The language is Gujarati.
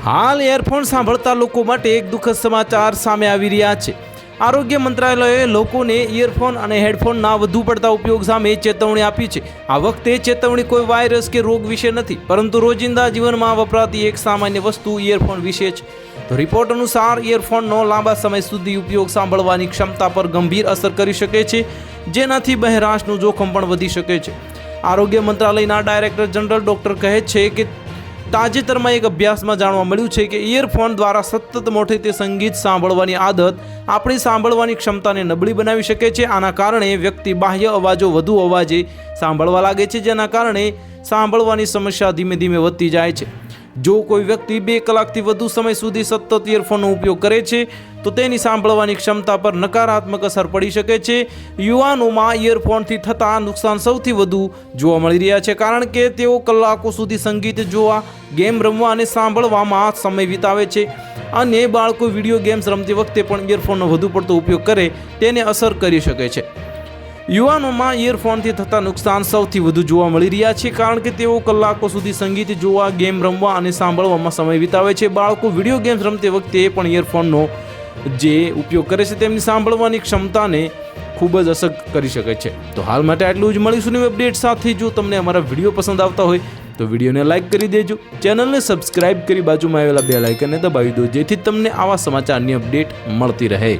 હાલ ઇયરફોન સાંભળતા લોકો માટે એક દુઃખદ સમાચાર સામે આવી રહ્યા છે। આરોગ્ય મંત્રાલયે લોકોને ઇયરફોન અને હેડફોનના વધુ પડતા ઉપયોગ સામે ચેતવણી આપી છે। આ વખતે ચેતવણી કોઈ વાયરસ કે રોગ વિશે નથી, પરંતુ રોજિંદા જીવનમાં વપરાતી એક સામાન્ય વસ્તુ ઇયરફોન વિશે છે। તો રિપોર્ટ અનુસાર ઇયરફોનનો લાંબા સમય સુધી ઉપયોગ સાંભળવાની ક્ષમતા પર ગંભીર અસર કરી શકે છે, જેનાથી બહેરાશનું જોખમ પણ વધી શકે છે। આરોગ્ય મંત્રાલયના ડાયરેક્ટર જનરલ ડૉક્ટર કહે છે કે તાજેતરમાં એક અભ્યાસમાં જાણવા મળ્યું છે કે ઇયરફોન દ્વારા સતત મોટેથી સંગીત સાંભળવાની આદત આપણી સાંભળવાની ક્ષમતાને નબળી બનાવી શકે છે। આના કારણે વ્યક્તિ બાહ્ય અવાજો વધુ અવાજે સાંભળવા લાગે છે, જેના કારણે સાંભળવાની સમસ્યા ધીમે ધીમે વધતી જાય છે। જો કોઈ વ્યક્તિ 2 કલાકથી વધુ સમય સુધી સતત ઇયરફોનનો ઉપયોગ કરે છે તો તેની સાંભળવાની ક્ષમતા પર નકારાત્મક અસર પડી શકે છે। યુવાનોમાં ઇયરફોનથી થતા નુકસાન સૌથી વધુ જોવા મળી રહ્યા છે, કારણ કે તેઓ કલાકો સુધી સંગીત જોવા, ગેમ રમવા અને સાંભળવામાં સમય વિતાવે છે, અને બાળકો વિડીયો ગેમ્સ રમતી વખતે પણ ઇયરફોનનો વધુ પડતો ઉપયોગ કરે તેને અસર કરી શકે છે। યુવાનોમાં ઇયરફોનથી થતા નુકસાન સૌથી વધુ જોવા મળી રહ્યા છે, કારણ કે તેઓ કલાકો સુધી સંગીત જોવા, ગેમ રમવા અને સાંભળવામાં સમય વિતાવે છે। બાળકો વિડીયો ગેમ્સ રમતી વખતે પણ ઇયરફોનનો જે ઉપયોગ કરે છે તેમની સાંભળવાની ક્ષમતાને ખૂબ જ અસર કરી શકે છે। તો હાલ માટે આટલું જ। મળીશું નવી અપડેટ સાથે। જો તમને અમારા વિડીયો પસંદ આવતા હોય તો વિડીયોને લાઇક કરી દેજો, ચેનલને સબસ્ક્રાઇબ કરી બાજુમાં આવેલા બેલ આઇકનને દબાવી દો, જેથી તમને આવા સમાચારની અપડેટ મળતી રહે।